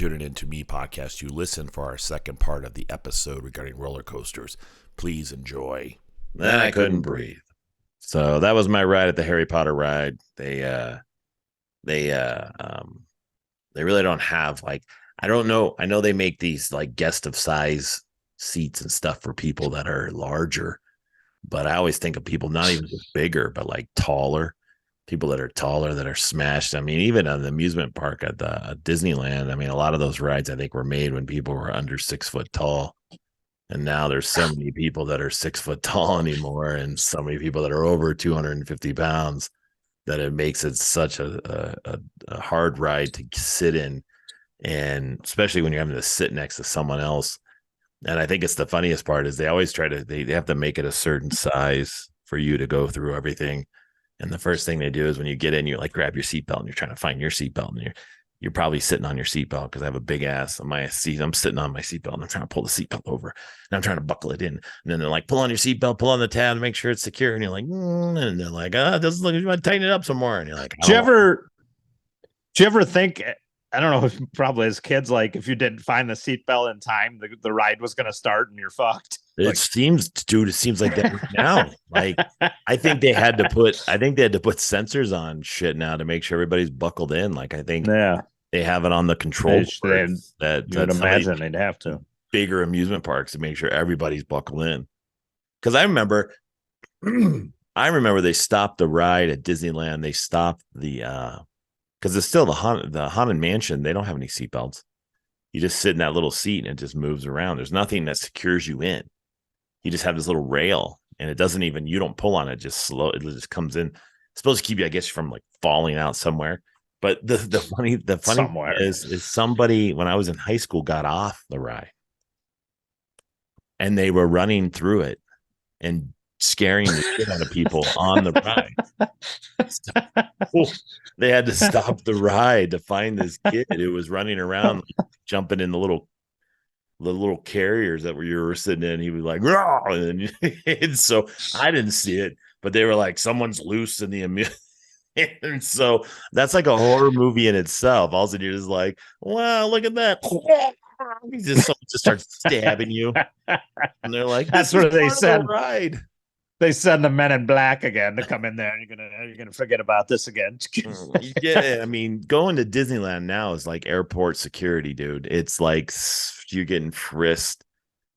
tuning in to Me Podcast. You listen for our second part of the episode regarding roller coasters. Please enjoy. Then I couldn't breathe. So that was my ride at the Harry Potter ride. They really don't have I don't know. I know they make these like guest of size seats and stuff for people that are larger, but I always think of people not even just bigger, but like taller. People that are taller, that are smashed. I mean, even on the amusement park at the Disneyland, I mean, a lot of those rides I think were made when people were under 6 foot tall. And now there's so many people that are 6 foot tall anymore, and so many people that are over 250 pounds that it makes it such a hard ride to sit in. And especially when you're having to sit next to someone else. And I think it's the funniest part is they always they have to make it a certain size for you to go through everything. And the first thing they do is when you get in, you like grab your seatbelt and you're trying to find your seatbelt, and you're probably sitting on your seatbelt because I have a big ass on my seat. I'm sitting on my seatbelt and I'm trying to pull the seatbelt over and I'm trying to buckle it in. And then they're like, pull on your seatbelt, pull on the tab to make sure it's secure. And you're like, and they're like, doesn't look, you want to tighten it up some more. And you're like, do you ever think, I don't know, probably as kids, like if you didn't find the seatbelt in time, the ride was going to start and you're fucked. It seems like that now. Like I think they had to put sensors on shit now to make sure everybody's buckled in. Like I think they have it on the control that you would imagine they'd have to. Bigger amusement parks to make sure everybody's buckled in. Because I remember they stopped the ride at Disneyland. They stopped the because it's still the Haunted Mansion. They don't have any seatbelts. You just sit in that little seat and it just moves around. There's nothing that secures you in. You just have this little rail, and it doesn't even, you don't pull on it, just slow. It just comes in. It's supposed to keep you, I guess, from like falling out somewhere. But the funny thing is somebody, when I was in high school, got off the ride and they were running through it and scaring the shit out of people on the ride. So, they had to stop the ride to find this kid who was running around, like, jumping in the little carriers that you were sitting in. He was like, raw, and so I didn't see it, but they were like, someone's loose in the and so that's like a horror movie in itself. Also, you're just like, wow, look at that. Someone just starts stabbing you, and they're like, that's where they said ride. They send the Men in Black again to come in there, and you're gonna forget about this again. Yeah, I mean, going to Disneyland now is like airport security, dude. It's like you're getting frisked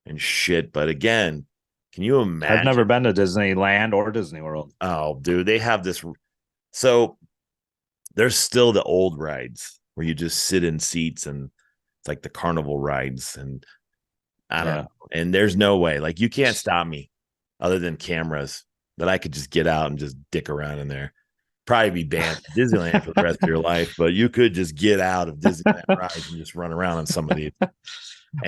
and shit. But again, can you imagine? I've never been to Disneyland or Disney World. Oh, dude, they have this. So there's still the old rides where you just sit in seats, and it's like the carnival rides, and I don't know. And there's no way, like, you can't stop me other than cameras that I could just get out and just dick around in there. Probably be banned from Disneyland for the rest of your life, but you could just get out of Disneyland rides and just run around on some of these.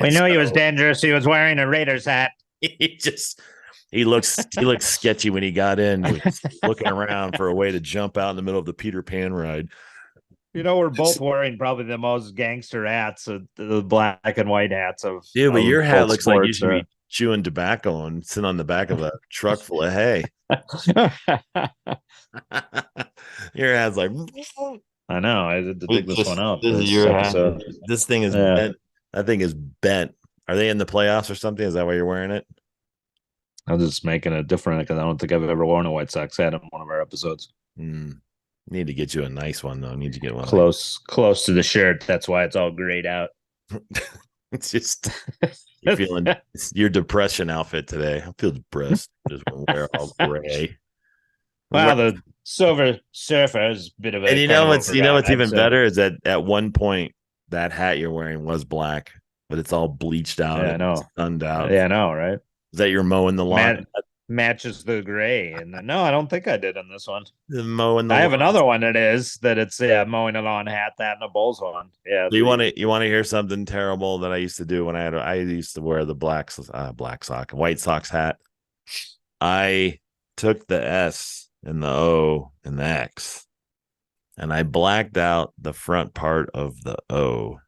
We knew he was dangerous. He was wearing a Raiders hat. He looks sketchy when he got in. He was looking around for a way to jump out in the middle of the Peter Pan ride. You know, we're both wearing probably the most gangster hats, the black and white hats of. Yeah, but your hat looks like you should be chewing tobacco and sitting on the back of a truck full of hay. Your hat's like, I know. I had to dig this one out. This is your hat. This thing is bent. That thing is bent. Are they in the playoffs or something? Is that why you're wearing it? I'm just making it different because I don't think I've ever worn a White Sox hat in one of our episodes. Need to get you a nice one, though. Need to get one close to the shirt. That's why it's all grayed out. It's just you're feeling your depression outfit today. I feel depressed. Just wear all gray. Wow, the Silver Surfer is a bit of a. And you know what's even better is that at one point that hat you're wearing was black, but it's all bleached out. Yeah, I know. Sunned out. Yeah, I know, right? Is that you're mowing the lawn? Matches the gray, and no, I don't think I did on this one. Mowing the I have another one it's mowing the lawn hat, that and a Bulls one. Yeah. Do you want to hear something terrible that I used to do when I used to wear the White Sox hat? I took the S and the O and the X, and I blacked out the front part of the O.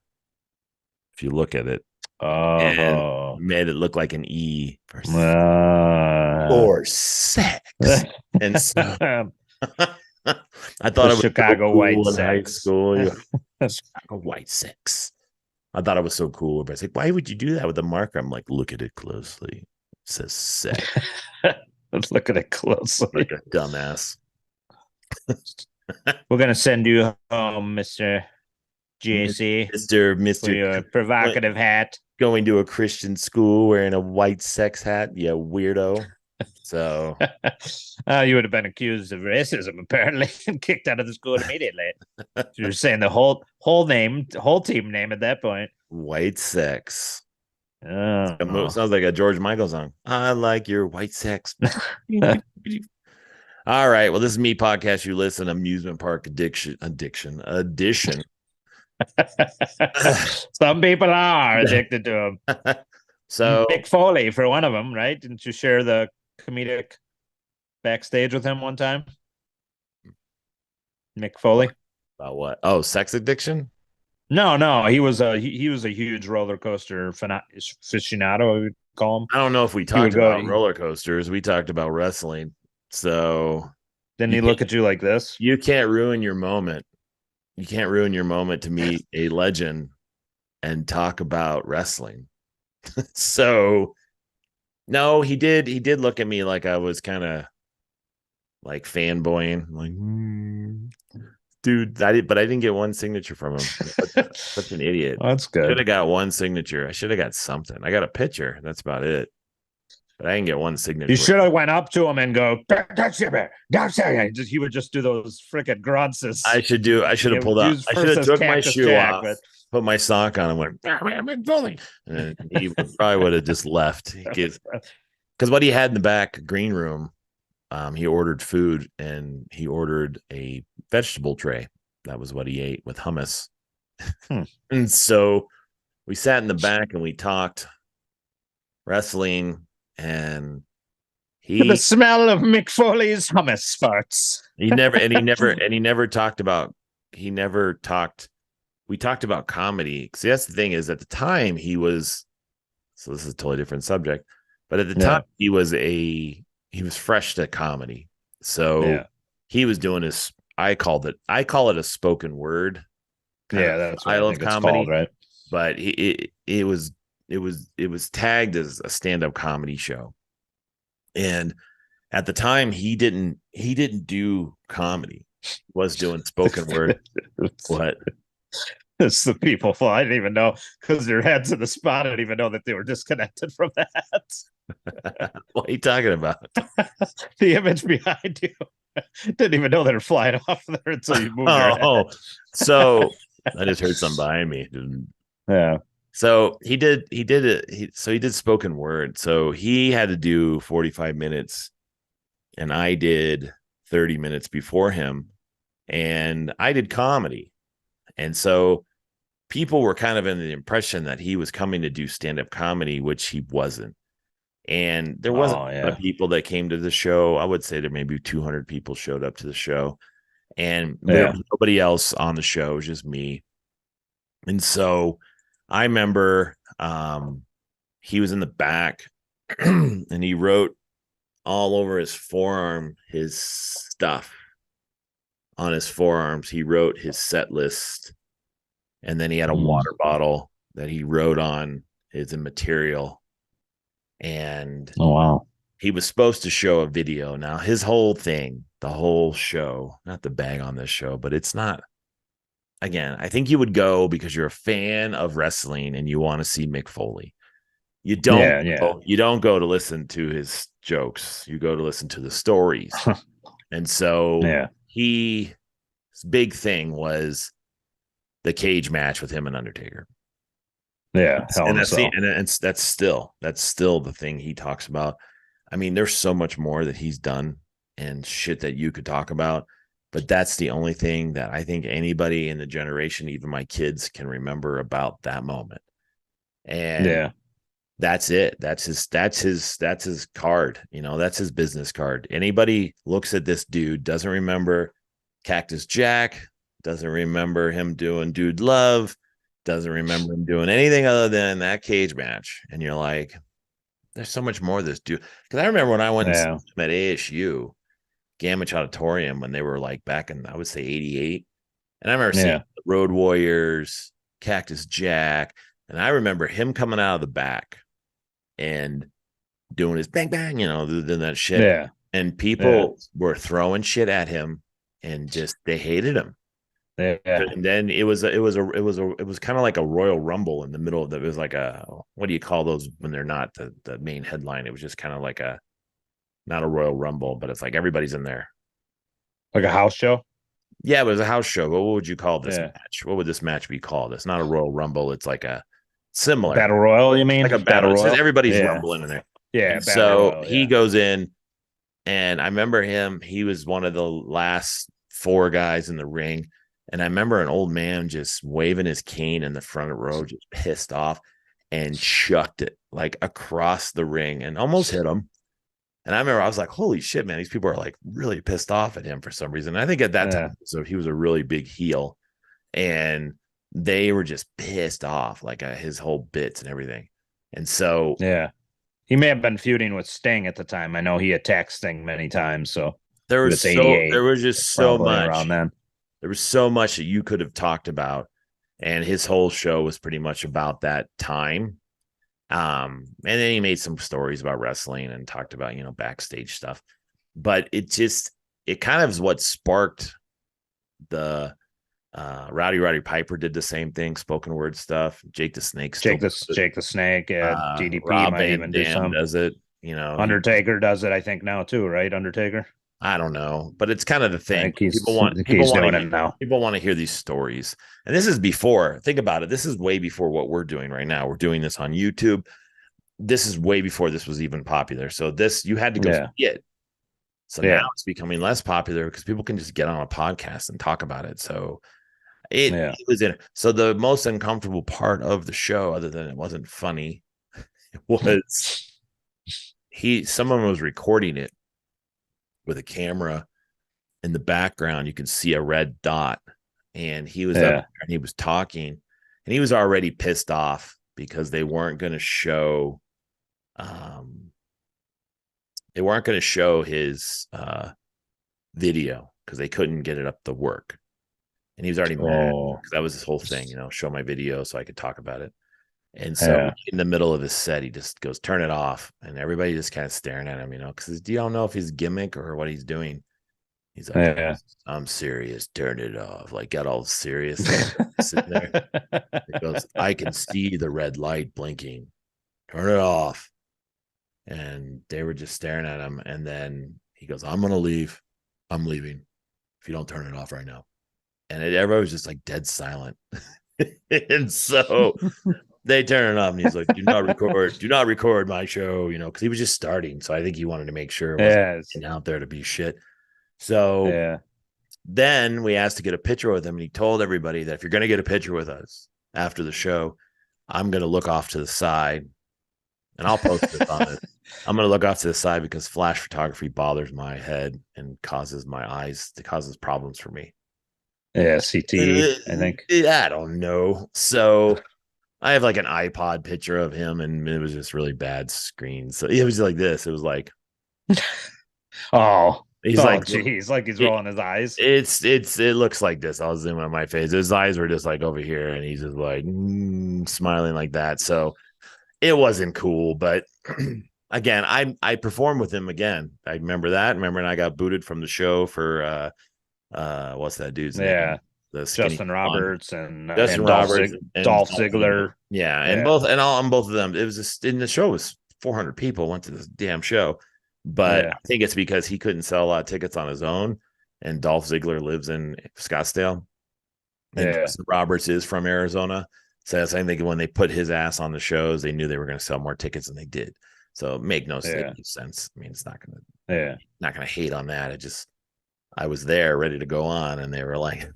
If you look at it. And made it look like an E for sex. And so I thought it was Chicago White Sox. High School. Chicago White Sox. I thought it was so cool. Everybody's like, why would you do that with a marker? I'm like, look at it closely. It says sex. Let's look at it closely. Like a dumbass. We're gonna send you home, Mr. JC, for Mr. your provocative hat. Going to a Christian school wearing a white sex hat, you weirdo. So You would have been accused of racism, apparently, and kicked out of the school immediately. You're saying the whole team name at that point. white sex. Oh. Sounds like a George Michael song. I like your white sex. All right. Well, this is me podcast. You listen, amusement park addition. Some people are addicted to him. So Mick Foley for one of them, right? Didn't you share the comedic backstage with him one time? Mick Foley. about what? Oh, sex addiction. No, he was a huge roller coaster aficionado, I would call him. I don't know if we talked about roller coasters. We talked about wrestling. So didn't he look at you like this? You can't ruin your moment. You can't ruin your moment to meet a legend and talk about wrestling. So no, he did look at me like I was kind of like fanboying, like dude, I didn't get one signature from him. Such an idiot. Oh, that's good. Should have got one signature. I should have got something. I got a picture. That's about it. But I didn't get one signature. You should have went up to him and go, he would just do those freaking grunts. I should have pulled out. I should have took my shoe off, put my sock on, and went, and he probably would have just left. Because what he had in the back green room, he ordered food and he ordered a vegetable tray. That was what he ate with hummus. And so we sat in the back and we talked wrestling, and the smell of Mick Foley's hummus farts. he we talked about comedy. Because that's the thing is, at the time he was, so this is a totally different subject, but at the time he was fresh to comedy. So he was doing his, I call it a spoken word. That's what I love comedy, called, right? But it was tagged as a stand-up comedy show. And at the time he didn't do comedy. He was doing spoken word. What? It's the people. Well, I didn't even know, because their heads in the spot. I didn't even know that they were disconnected from that. What are you talking about? The image behind you. Didn't even know they were flying off there until you moved your head. So I just heard something behind me. Yeah. So he did spoken word. So he had to do 45 minutes and I did 30 minutes before him, and I did comedy. And so people were kind of in the impression that he was coming to do stand-up comedy, which he wasn't. And there wasn't a lot of people that came to the show. I would say there maybe 200 people showed up to the show, and there was nobody else on the show. It was just me. And so I remember he was in the back and he wrote all over his forearm his stuff. On his forearms, he wrote his set list, and then he had a water bottle that he wrote on his material. And he was supposed to show a video. Now his whole thing, the whole show, not the bag on this show, but it's not. Again, I think you would go because you're a fan of wrestling and you want to see Mick Foley. You don't go to listen to his jokes. You go to listen to the stories. And so his big thing was the cage match with him and Undertaker. Yeah, and that's still the thing he talks about. I mean, there's so much more that he's done and shit that you could talk about, but that's the only thing that I think anybody in the generation, even my kids, can remember about that moment. And that's it. That's his card. You know, that's his business card. Anybody looks at this dude, doesn't remember Cactus Jack, doesn't remember him doing Dude Love, doesn't remember him doing anything other than that cage match. And you're like, there's so much more of this dude. Because I remember when I went and saw him at ASU, Gamage Auditorium, when they were like back in, I would say 88. And I remember seeing the Road Warriors Cactus Jack. And I remember him coming out of the back and doing his bang, bang, doing that shit. Yeah. And people were throwing shit at him and just, they hated him. Yeah. And then it was kind of like a Royal Rumble in the middle of it was like what do you call those when they're not the main headline? It was just kind of like not a Royal Rumble, but it's like everybody's in there. Like a house show? Yeah, it was a house show. But what would you call this match? What would this match be called? It's not a Royal Rumble. It's like a similar Battle Royal, you mean? Like a battle royal. Everybody's Yeah. rumbling in there. Yeah. So Royal, he goes in, and I remember him. He was one of the last 4 guys in the ring. And I remember an old man just waving his cane in the front row, just pissed off, and chucked it like across the ring and almost hit him. And I remember I was like, holy shit, man, these people are like really pissed off at him for some reason. And I think at that time, so he was a really big heel, and they were just pissed off, like his whole bits and everything. And so, he may have been feuding with Sting at the time. I know he attacked Sting many times. So there was just so much around then. There was so much that you could have talked about, and his whole show was pretty much about that time. And then he made some stories about wrestling and talked about, backstage stuff, but it kind of is what sparked the Rowdy Piper did the same thing, spoken word stuff. Jake the Snake, Jake the Snake, DDP Rob might Van even do Dam some. does it, Undertaker does it, I think now too, right? Undertaker. I don't know, but it's kind of the thing. People want to hear these stories. And this is before, think about it. This is way before what we're doing right now. We're doing this on YouTube. This is way before this was even popular. So you had to go see it. So now it's becoming less popular because people can just get on a podcast and talk about it. So it was in. So the most uncomfortable part of the show, other than it wasn't funny, was someone was recording it with a camera. In the background, you can see a red dot, and he was up there and he was talking, and he was already pissed off because they weren't going to show, his video because they couldn't get it up to work, and he was already mad because that was his whole thing, show my video so I could talk about it. And so in the middle of his set, he just goes, turn it off. And everybody just kind of staring at him, because you don't know if he's gimmick or what he's doing. He's like, I'm serious. Turn it off. Like, got all serious. Sitting there. He goes, I can see the red light blinking. Turn it off. And they were just staring at him. And then he goes, I'm going to leave. I'm leaving if you don't turn it off right now. And everybody was just like dead silent. And so they turn it off, and he's like, do not record my show, because he was just starting. So I think he wanted to make sure it wasn't out there to be shit. So then we asked to get a picture with him, and he told everybody that if you're going to get a picture with us after the show, I'm going to look off to the side, and I'll post this on it. I'm going to look off to the side because flash photography bothers my head and causes my eyes. It causes problems for me. Yeah, CTE, I think. I don't know. So I have like an iPod picture of him, and it was just really bad screen. So it was like this. It was like, he's like, geez, like he's rolling his eyes. It looks like this. I'll zoom on my face. His eyes were just like over here, and he's just like smiling like that. So it wasn't cool. But again, I performed with him again. I remember that. Remember, and I got booted from the show for what's that dude's name? Justin Roberts and Dolph Ziggler. And both of them. It was just in the show was 400 people went to this damn show, but I think it's because he couldn't sell a lot of tickets on his own, and Dolph Ziggler lives in Scottsdale, and Justin Roberts is from Arizona. So that's, I think, when they put his ass on the shows, they knew they were going to sell more tickets than they did. So it makes no sense. I mean, it's not going to hate on that. I was there ready to go on, and they were like,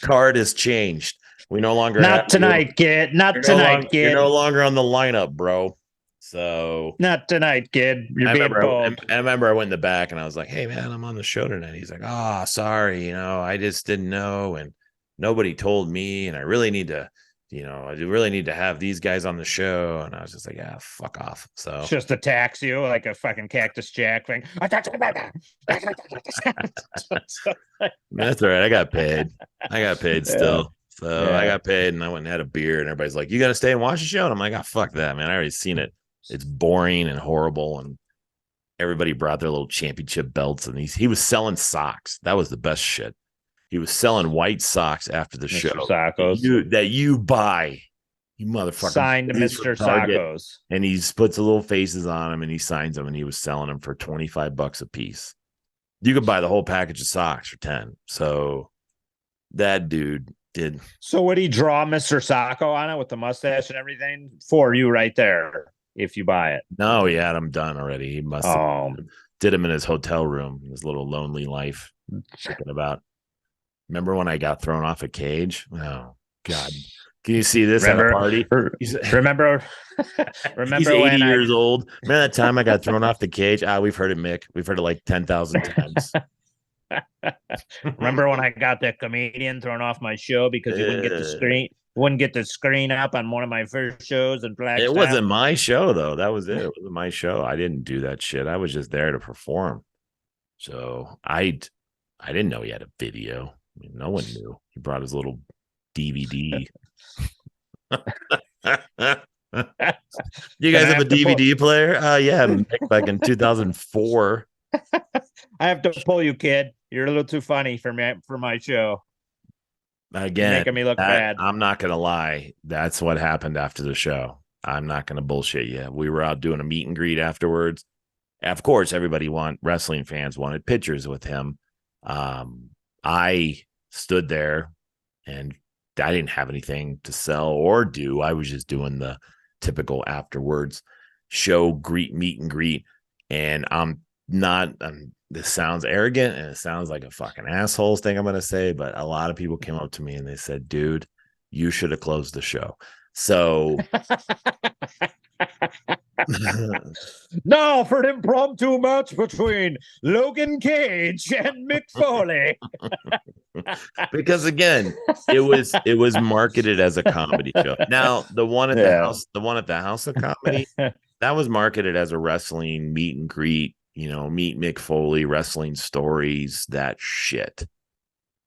card has changed. We no longer not tonight, kid. Not tonight, kid. You're no longer on the lineup, bro. So not tonight, kid. You're being bold. I remember I went in the back and I was like, hey man, I'm on the show tonight. He's like, sorry, I just didn't know, and nobody told me, and I really need to have these guys on the show. And I was just like, yeah, fuck off. So just attacks you like a fucking Cactus Jack thing. That's all right. I got paid still. So I got paid and I went and had a beer, and everybody's like, you got to stay and watch the show. And I'm like, oh, fuck that, man. I already seen it. It's boring and horrible. And everybody brought their little championship belts, and he was selling socks. That was the best shit. He was selling white socks after the show that you buy. You motherfucker. Signed to Mr. Sackos. And he puts the little faces on them and he signs them, and he was selling them for $25 a piece. You could buy the whole package of socks for 10. So that dude did. So would he draw Mr. Sacco on it with the mustache and everything for you right there if you buy it? No, he had him done already. He must have did him in his hotel room, his little lonely life. Thinking about, remember when I got thrown off a cage? Oh, God. Can you see this at a party? Remember he's 80 years old. Remember that time I got thrown off the cage? We've heard it, Mick. We've heard it like 10,000 times. Remember when I got that comedian thrown off my show because he wouldn't get the screen up on one of my first shows in Flagstaff? It wasn't my show, though. That was it. It wasn't my show. I didn't do that shit. I was just there to perform. So I didn't know he had a video. I mean, no one knew. He brought his little DVD. You guys have a DVD player? Yeah, back in 2004. I have to pull you, kid. You're a little too funny for my show. Again, you're making me look bad. I'm not gonna lie. That's what happened after the show. I'm not gonna bullshit you. We were out doing a meet and greet afterwards. Of course, wrestling fans wanted pictures with him. I stood there and I didn't have anything to sell or do. I was just doing the typical afterwards show meet and greet. And this sounds arrogant and it sounds like a fucking assholes thing I'm going to say, but a lot of people came up to me and they said, dude, you should have closed the show. So now for an impromptu match between Logan Cage and Mick Foley. Because again, it was marketed as a comedy show. Now the one at the House of Comedy, that was marketed as a wrestling meet and greet, meet Mick Foley, wrestling stories, that shit.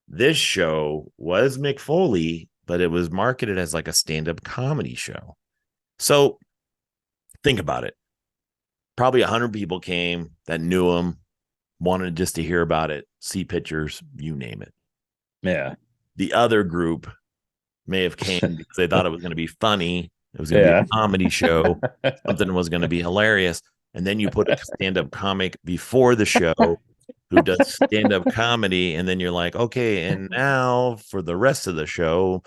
This show was Mick Foley, but it was marketed as like a stand-up comedy show. So think about it. Probably 100 people came that knew him, wanted just to hear about it, see pictures, you name it. Yeah. The other group may have came because they thought it was going to be funny. It was going to be a comedy show. Something was going to be hilarious. And then you put a stand-up comic before the show who does stand-up comedy. And then you're like, okay, and now for the rest of the show,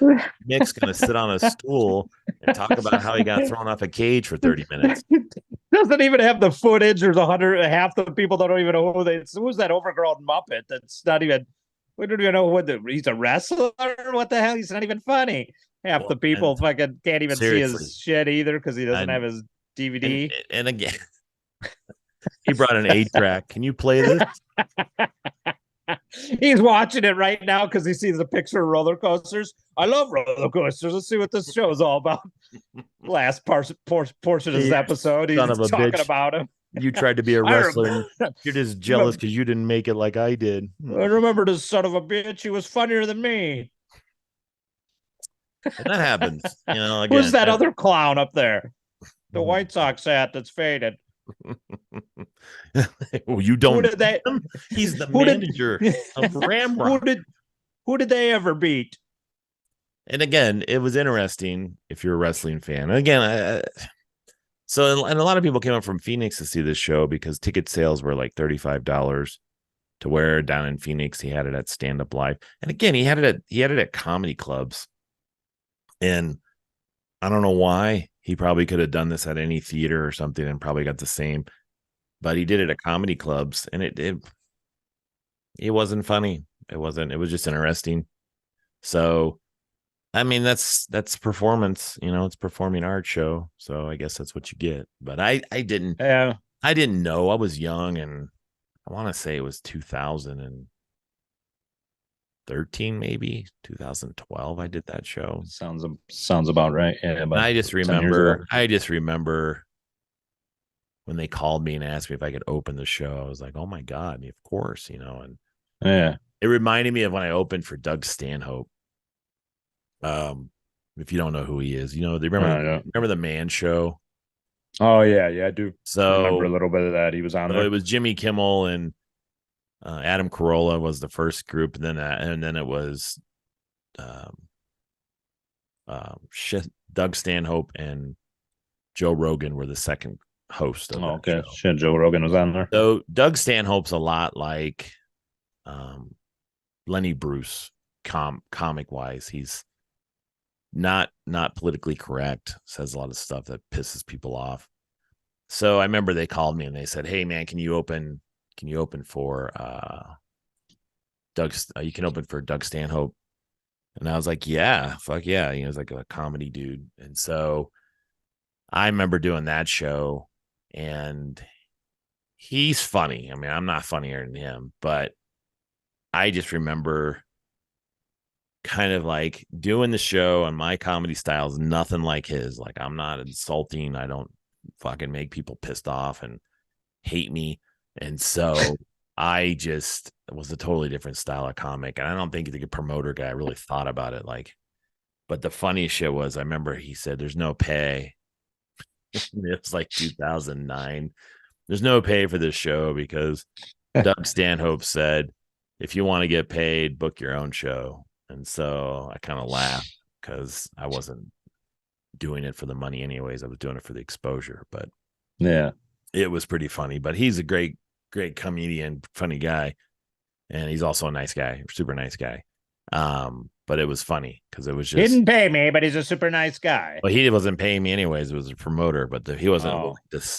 Mick's going to sit on a stool and talk about how he got thrown off a cage for 30 minutes. Doesn't even have the footage. There's half the people don't even know who's that overgrown Muppet. That's not even, we don't even know he's a wrestler. What the hell? He's not even funny. Half the people fucking can't even see his shit either because he doesn't have his DVD. And again, he brought an 8-track. Can you play this? He's watching it right now because he sees a picture of roller coasters. I love roller coasters. Let's see what this show is all about. Last portion of this episode, he's talking about him. You tried to be a wrestler. You're just jealous because you didn't make it like I did. I remember this son of a bitch. He was funnier than me. And that happens. Again, who's that other clown up there? The White Sox hat that's faded. Well, you don't. He's the manager of Ramrock. Who did they ever beat? And again, it was interesting if you're a wrestling fan. And again, and a lot of people came up from Phoenix to see this show because ticket sales were like $35 to where down in Phoenix he had it at Stand Up Live. And again, he had it at comedy clubs. And I don't know why. He probably could have done this at any theater or something and probably got the same. But he did it at comedy clubs, and it wasn't funny. It wasn't. It was just interesting. So, I mean, that's performance. It's a performing arts show. So I guess that's what you get. But I didn't know. I was young, and I want to say it was 2013, maybe 2012. I did that show. Sounds about right. Yeah, but I just remember when they called me and asked me if I could open the show. I was like, oh my God, of course, and yeah, it reminded me of when I opened for Doug Stanhope. If you don't know who he is, they Yeah. remember the Man Show. Oh yeah, I do remember a So, little bit of that. He was on so there. it was Jimmy Kimmel and Adam Carolla was the first group, and then it was um, Doug Stanhope and Joe Rogan were the second host of Oh, that okay. show. Shit, Joe Rogan was on there. So Doug Stanhope's a lot like Lenny Bruce, comic wise. He's not politically correct, says a lot of stuff that pisses people off. So I remember they called me and they said, "Hey man, can you open for you can open for Doug Stanhope?" And I was like, "Yeah, fuck yeah." He was like a comedy dude. And so I remember doing that show, and he's funny. I mean, I'm not funnier than him, but I just remember kind of like doing the show, and my comedy style is nothing like his. Like, I'm not insulting. I don't fucking make people pissed off and hate me. And so I just was a totally different style of comic. And I don't think the promoter guy really thought about it. Like, but the funniest shit was I remember he said, "There's no pay." It was like 2009. There's no pay for this show because Doug Stanhope said, "If you want to get paid, book your own show." And so I kind of laughed because I wasn't doing it for the money anyways. I was doing it for the exposure, but Yeah. it was pretty funny. But he's a great comedian, funny guy. And he's also a nice guy, super nice guy. But it was funny because it was He just, didn't pay me, but he's a super nice guy. well, he wasn't paying me anyways. It was a promoter, but he wasn't Oh.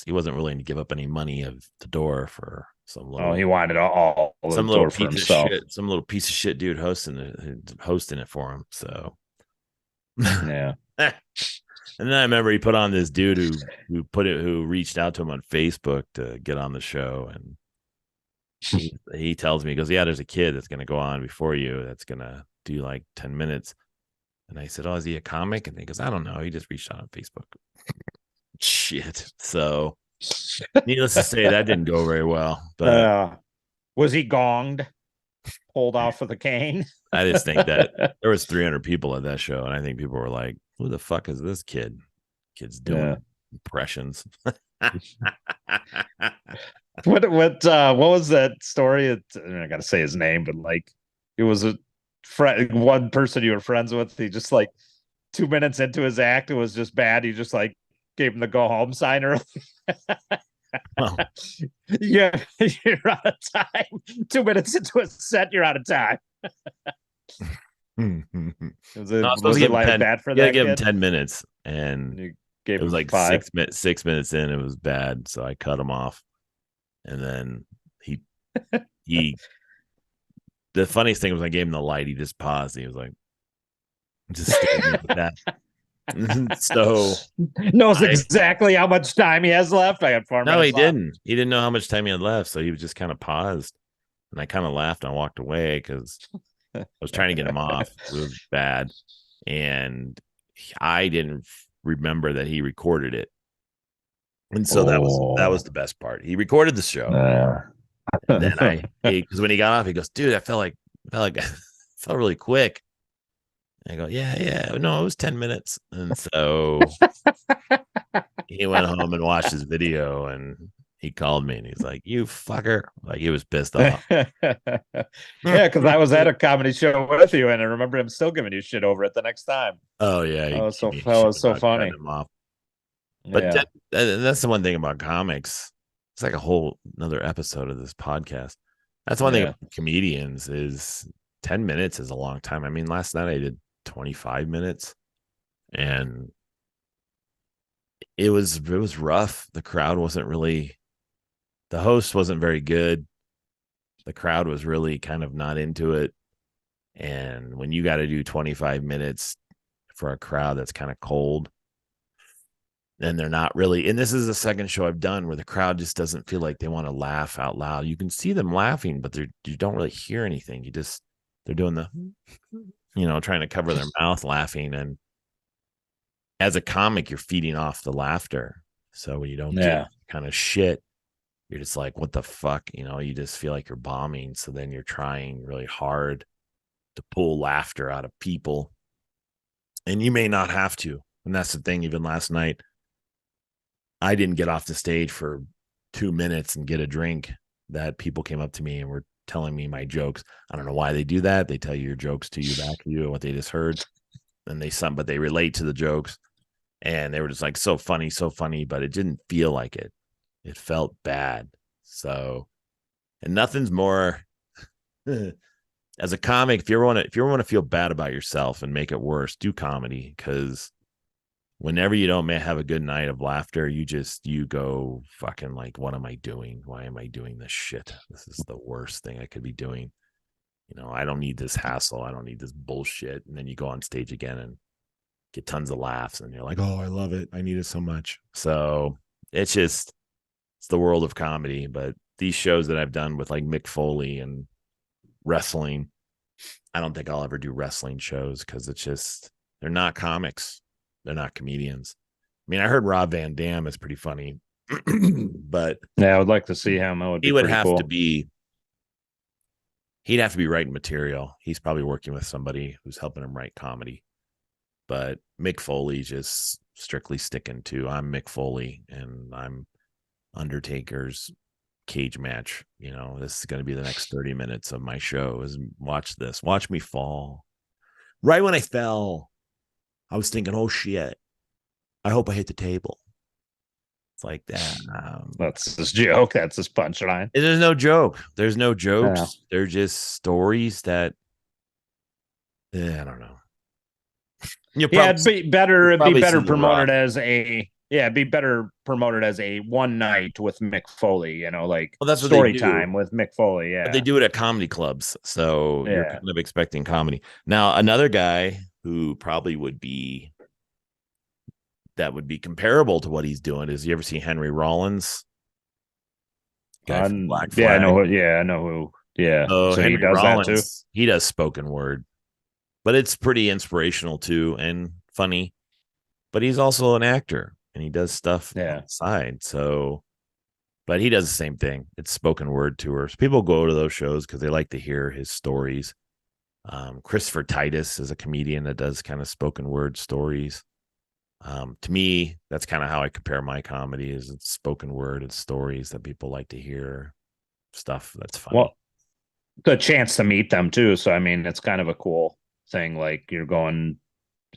he wasn't willing to give up any money of the door for some little, He wanted all the some little door for piece himself. of shit, some little piece of shit dude hosting it for him. So Yeah. and then I remember he put on this dude who reached out to him on Facebook to get on the show, and he tells me, he goes, "Yeah, there's a kid that's gonna go on before you that's gonna do like 10 minutes." And I said, "Oh, is he a comic?" And he goes, "I don't know. He just reached out on Facebook." Shit. So needless to say, that didn't go very well. But Was he gonged? Pulled off of the cane? I just think that there was 300 people at that show, and I think people were like, "Who the fuck is this kid? Kid's doing impressions." What was that story? I gotta say his name, but like it was a one person you were friends with. He just like 2 minutes into his act, it was just bad. He just like gave him the go home sign early. Oh. Yeah, you're out of time. 2 minutes into a set, you're out of time. Was it like bad for that? Give him 10 minutes, and you gave it was him like 5. 6 minutes in. It was bad, so I cut him off. And then he the funniest thing was I gave him the light. He just paused. He was like, just staring at that. So knows exactly how much time he has left. I had 4 minutes. No, he didn't. He didn't know how much time he had left, so he was just kind of paused. And I kind of laughed and I walked away because I was trying to get him off. It was bad, and I didn't remember that he recorded it. And so that was the best part. He recorded the show. And then because when he got off, he goes, "Dude, I felt really quick." And I go, yeah. No, it was 10 minutes. And so he went home and watched his video, and he called me and he's like, "You fucker." Like, he was pissed off. Yeah, because I was at a comedy show with you, and I remember him still giving you shit over it the next time. Oh yeah, that was so funny. But that's the one thing about comics. It's like a whole another episode of this podcast. That's one thing about comedians is 10 minutes is a long time. I mean, last night I did 25 minutes, and it was rough. The crowd wasn't really, the host wasn't very good. The crowd was really kind of not into it. And when you got to do 25 minutes for a crowd that's kind of cold, then they're not really, and this is the second show I've done where the crowd just doesn't feel like they want to laugh out loud. You can see them laughing, but you don't really hear anything. They're doing the, trying to cover their mouth laughing. And as a comic, you're feeding off the laughter. So when you don't get kind of shit, you're just like, what the fuck? You just feel like you're bombing. So then you're trying really hard to pull laughter out of people. And you may not have to. And that's the thing. Even last night, I didn't get off the stage for 2 minutes and get a drink that people came up to me and were telling me my jokes. I don't know why they do that. They tell you your jokes to you back to you, what they just heard. And but they relate to the jokes. And they were just like, so funny, but it didn't feel like it. It felt bad. So, and nothing's more as a comic, if you ever want to feel bad about yourself and make it worse, do comedy, because whenever you don't have a good night of laughter, you go fucking like, what am I doing? Why am I doing this shit? This is the worst thing I could be doing. I don't need this hassle. I don't need this bullshit. And then you go on stage again and get tons of laughs and you're like, oh, I love it. I need it so much. So it's the world of comedy. But these shows that I've done with like Mick Foley and wrestling, I don't think I'll ever do wrestling shows because they're not comics. They're not comedians. I mean, I heard Rob Van Dam is pretty funny, but yeah, I would like to see him. That would be he would pretty have cool. to be, he'd have to be writing material. He's probably working with somebody who's helping him write comedy. But Mick Foley just strictly sticking to, I'm Mick Foley and I'm Undertaker's cage match. This is going to be the next 30 minutes of my show. Is watch this. Watch me fall. Right when I fell, I was thinking, oh shit, I hope I hit the table. It's like that. That's his joke. That's his punchline. There's no joke. There's no jokes. Yeah. They're just stories that I don't know. It'd be better promoted as a one night with Mick Foley, like that's story time with Mick Foley. Yeah. But they do it at comedy clubs. So you're kind of expecting comedy. Now, another guy who probably would be comparable to what he's doing is, you ever see Henry Rollins? Guy from Black Flag. Yeah, I know who. Yeah. So Henry Rollins, that too? He does spoken word. But it's pretty inspirational too and funny. But he's also an actor and he does stuff on the side. So, but he does the same thing. It's spoken word tours. People go to those shows because they like to hear his stories. Christopher Titus is a comedian that does kind of spoken word stories. To me, that's kind of how I compare my comedy, is it's spoken word, it's stories that people like to hear, stuff that's funny. Well, the chance to meet them too. So, I mean, it's kind of a cool thing. Like, you're going,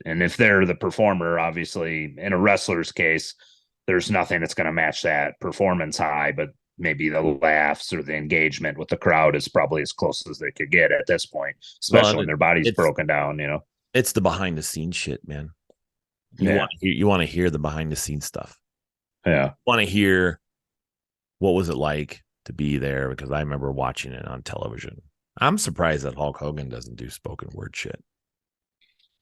and if they're the performer, obviously in a wrestler's case, there's nothing that's going to match that performance high, but maybe the laughs or the engagement with the crowd is probably as close as they could get at this point, especially when their body's broken down, It's the behind the scenes shit, man. You want to hear the behind the scenes stuff. Yeah. You want to hear what was it like to be there, because I remember watching it on television. I'm surprised that Hulk Hogan doesn't do spoken word shit.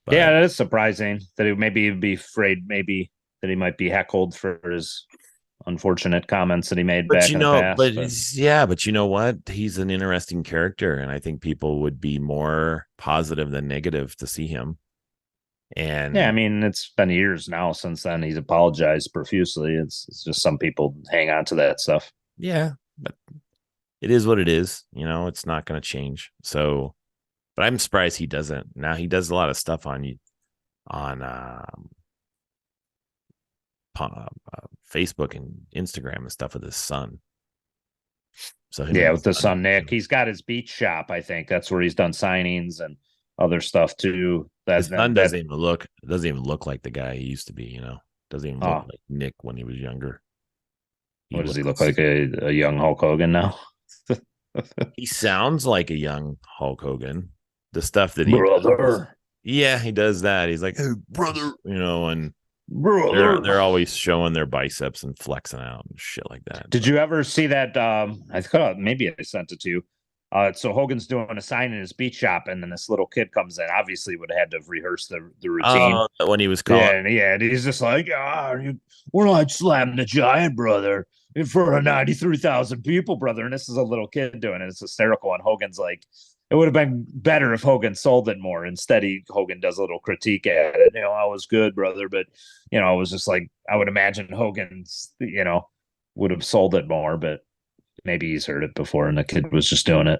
But yeah, that is surprising that he maybe be afraid that he might be heckled for his unfortunate comments that he made back in the past. But you know what? He's an interesting character, and I think people would be more positive than negative to see him. And yeah, I mean, it's been years now since then. He's apologized profusely. It's just some people hang on to that stuff. Yeah, but it is what it is. It's not going to change. So, but I'm surprised he doesn't. Now he does a lot of stuff on Facebook and Instagram and stuff with his son. So with his son Nick, he's got his beach shop. I think that's where he's done signings and other stuff too. His son doesn't even look like the guy he used to be. Doesn't even look like Nick when he was younger. What does he look like? A young Hulk Hogan now? He sounds like a young Hulk Hogan. The stuff that he does, he does that. He's like, hey, brother, and brother. They're always showing their biceps and flexing out and shit like that. Did you ever see that? I thought maybe I sent it to you. So Hogan's doing a sign in his beach shop, and then this little kid comes in. Obviously, would have had to have rehearsed the routine when he was calling. Yeah, and he's just like, we're not slamming the giant, brother, in front of 93,000 people, brother. And this is a little kid doing it. It's hysterical. And Hogan's like, it would have been better if Hogan sold it more. Instead, Hogan does a little critique at it. I was good, brother, but I was just like, I would imagine Hogan's, would have sold it more, but maybe he's heard it before, and the kid was just doing it,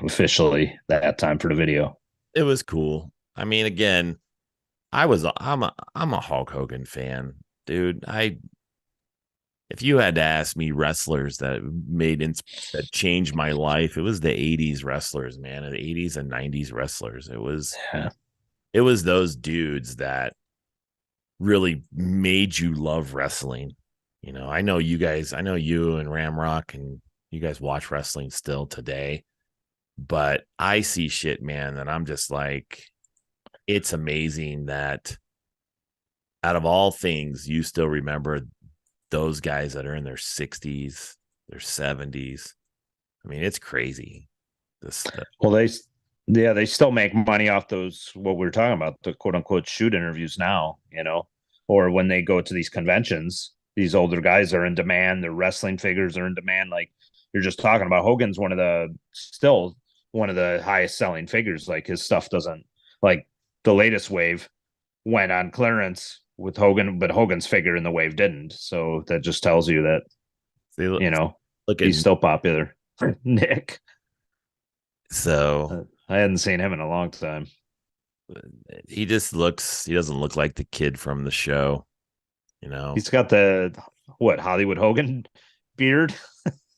officially that time for the video. It was cool. I mean, again, I'm a Hulk Hogan fan, dude. If you had to ask me wrestlers that changed my life, it was the 80s wrestlers, man, the 80s and 90s wrestlers. It was those dudes that really made you love wrestling. I know you and Ramrock and you guys watch wrestling still today, but I see shit, man, that I'm just like, it's amazing that out of all things, you still remember those guys that are in their 60s, their 70s. I mean, it's crazy. Well, they still make money off those, what we're talking about, the quote unquote shoot interviews now, or when they go to these conventions, these older guys are in demand. Their wrestling figures are in demand. Like you're just talking about, Hogan's still one of the highest selling figures. Like his stuff doesn't, like the latest wave went on clearance with Hogan, but Hogan's figure in the wave didn't. So that just tells you that, he's still popular. Nick. So I hadn't seen him in a long time. He doesn't look like the kid from the show. He's got the Hollywood Hogan beard.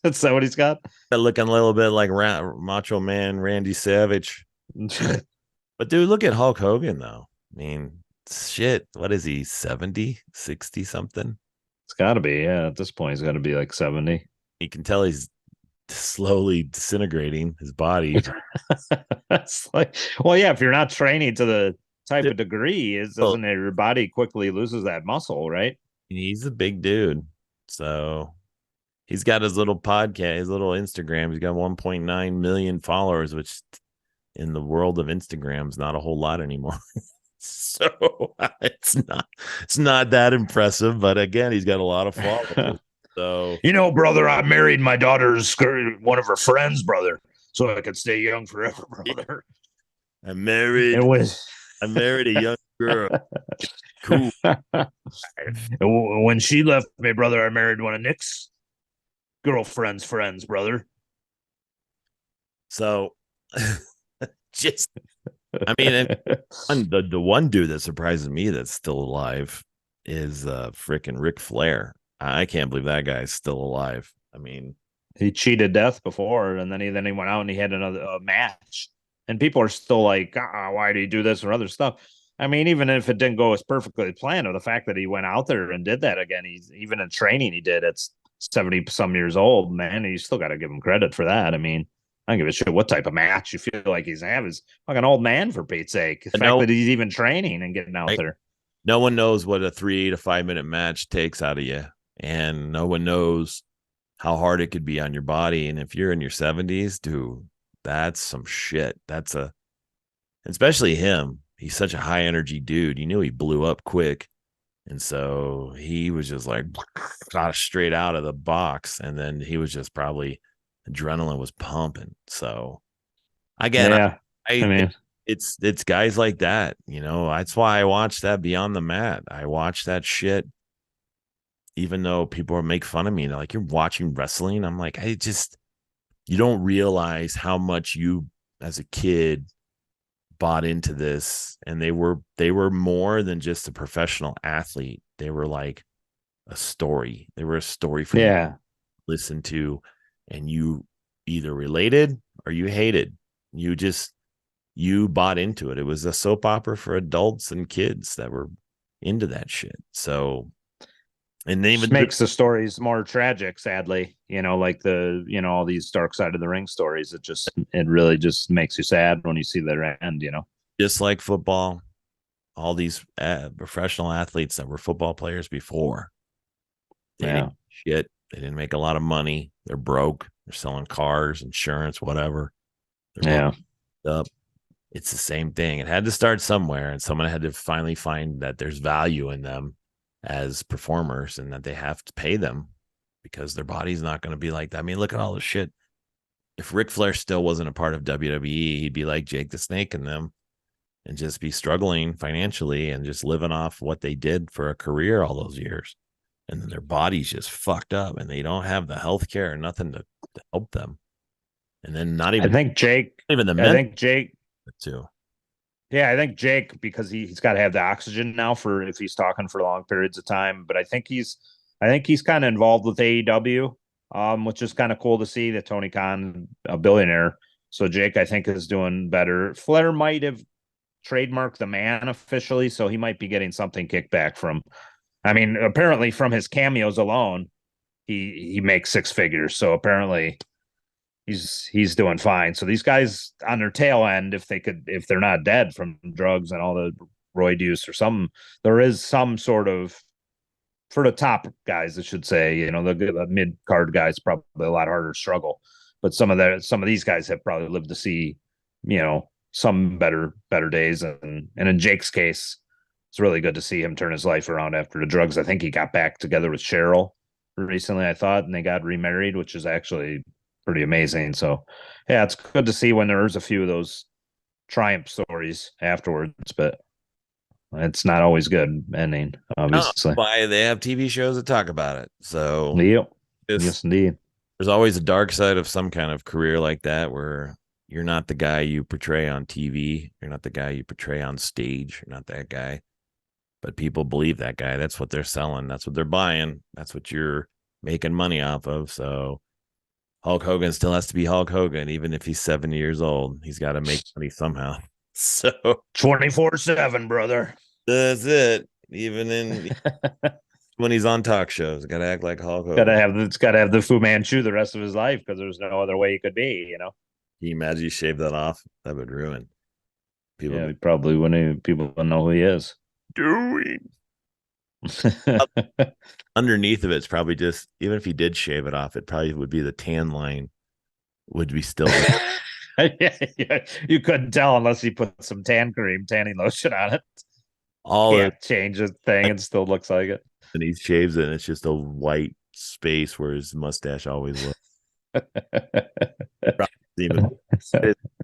That's that what he's got? Looking a little bit like Macho Man Randy Savage. But dude, look at Hulk Hogan though. I mean, shit, what is he, 70, 60 something? It's got to be, yeah. At this point, he's got to be like 70. You can tell he's slowly disintegrating his body. That's like, well, yeah, if you're not training to the type of degree, doesn't it, your body quickly loses that muscle, right? He's a big dude. So he's got his little podcast, his little Instagram. He's got 1.9 million followers, which in the world of Instagram is not a whole lot anymore. So it's not that impressive, but again, he's got a lot of followers. So brother, I married my daughter's one of her friends, brother, so I could stay young forever, brother. I married a young girl. Cool. When she left me, brother, I married one of Nick's girlfriend's friends, brother. So just, I mean, the one dude that surprises me that's still alive is freaking Ric Flair. I can't believe that guy's still alive. I mean, he cheated death before, and then he went out and he had another match, and people are still like, why did he do this or other stuff? I mean, even if it didn't go as perfectly planned, or the fact that he went out there and did that again, he's even in training he did at 70 some years old, man. You still got to give him credit for that. I mean, I don't give a shit what type of match you feel like he's having. He's like an old man, for Pete's sake. The fact that he's even training and getting out there. No one knows what a 3 to 5 minute match takes out of you. And no one knows how hard it could be on your body. And if you're in your 70s, dude, that's some shit. Especially him. He's such a high energy dude. You knew he blew up quick. And so he was just like got straight out of the box. And then he was just probably, adrenaline was pumping. So again, yeah, I mean, it's guys like that, that's why I watch that Beyond the Mat. I watch that shit. Even though people make fun of me, they're like, you're watching wrestling. I'm like, you don't realize how much you as a kid bought into this. And they were more than just a professional athlete. They were like a story. They were a story for you to listen to. And you either related or you hated. You bought into it. It was a soap opera for adults and kids that were into that shit. So, and they even makes the stories more tragic, sadly, like all these dark side of the ring stories. It really just makes you sad when you see their end, just like football, all these professional athletes that were football players before, they didn't shit. They didn't make a lot of money. They're broke. They're selling cars, insurance, whatever. They're up. It's the same thing. It had to start somewhere, and someone had to finally find that there's value in them as performers and that they have to pay them because their body's not going to be like that. I mean, look at all the shit. If Ric Flair still wasn't a part of WWE, he'd be like Jake the Snake and them and just be struggling financially and just living off what they did for a career all those years. And then their body's just fucked up and they don't have the health care or nothing to help them. And then not even, I think Jake too. Yeah, I think Jake, because he's got to have the oxygen now for if he's talking for long periods of time. But I think he's kind of involved with AEW, which is kind of cool to see that Tony Khan, a billionaire. So Jake, I think, is doing better. Flair might have trademarked the man officially, so he might be getting something kicked back from. I mean, apparently from his cameos alone, he makes six figures. So apparently he's doing fine. So these guys on their tail end, if they're not dead from drugs and all the roid use or something, there is some sort of for the top guys, I should say, the mid card guys probably a lot harder to struggle. But some of these guys have probably lived to see, some better days. And in Jake's case, it's really good to see him turn his life around after the drugs. I think he got back together with Cheryl recently, I thought, and they got remarried, which is actually pretty amazing. So yeah, it's good to see when there's a few of those triumph stories afterwards, but it's not always good ending, obviously. Why they have TV shows that talk about it. So yep. Yes, indeed. There's always a dark side of some kind of career like that where you're not the guy you portray on TV. You're not the guy you portray on stage. You're not that guy. But people believe that guy. That's what they're selling. That's what they're buying. That's what you're making money off of. So Hulk Hogan still has to be Hulk Hogan, even if he's 70 years old. He's got to make money somehow. So 24/7, brother. That's it. Even when he's on talk shows, got to act like Hulk Hogan. It's got to have the Fu Manchu the rest of his life because there's no other way he could be. Can you imagine you shave that off? That would ruin people. Yeah, probably wouldn't people know who he is. Doing underneath of it's probably just, even if he did shave it off, it probably would be the tan line would be still yeah, you couldn't tell unless he put some tanning lotion on it. Can't change a thing and still looks like it. And he shaves it and it's just a white space where his mustache always was.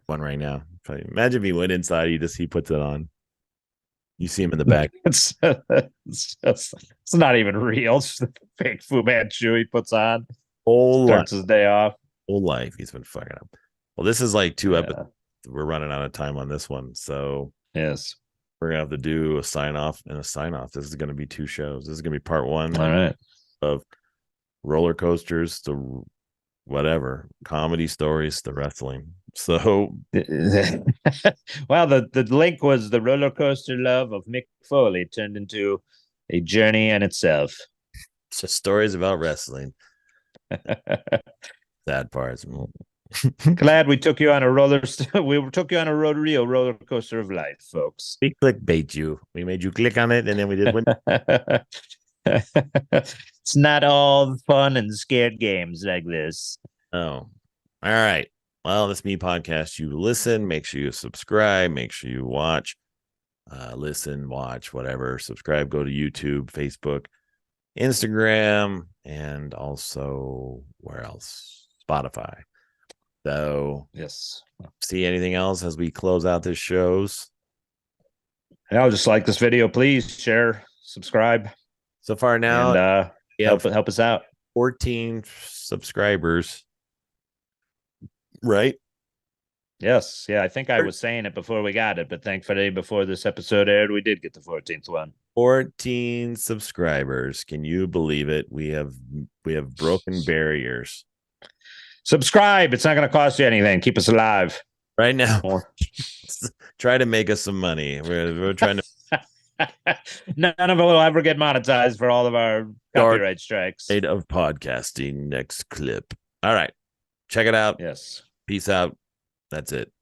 One right now. Imagine if he went inside, he puts it on. You see him in the back. It's not even real. It's just a fake Fu Manchu he puts on. Starts his day off. Whole life he's been fucking up. Well, this is like 2 episodes. We're running out of time on this one. So yes, we're gonna have to do a sign off and a sign off. This is gonna be 2 shows. This is gonna be part 1. All right. Of roller coasters to whatever comedy stories to wrestling. So well, the link was the roller coaster love of Mick Foley turned into a journey in itself. Just stories about wrestling. Sad parts. Glad we took you on a roller coaster of life, folks. We clickbait you. We made you click on it, and then we did. It's not all fun and scared games like this. Oh, all right. Well, this Me Podcast. You listen. Make sure you subscribe. Make sure you watch. Listen, watch, whatever. Subscribe. Go to YouTube, Facebook, Instagram, and also where else? Spotify. So yes. See anything else as we close out this shows? I'll just like this video, please share, subscribe. So far now, and, help us out. 14 subscribers, right? Yes, yeah. I think I was saying it before we got it, but thankfully, before this episode aired, we did get the 14th one. 14 subscribers. Can you believe it? We have broken barriers. Subscribe. It's not going to cost you anything. Keep us alive right now. Try to make us some money. We're trying to. None of it will ever get monetized for all of our copyright strikes. State of podcasting. Next clip. All right. Check it out. Yes. Peace out. That's it.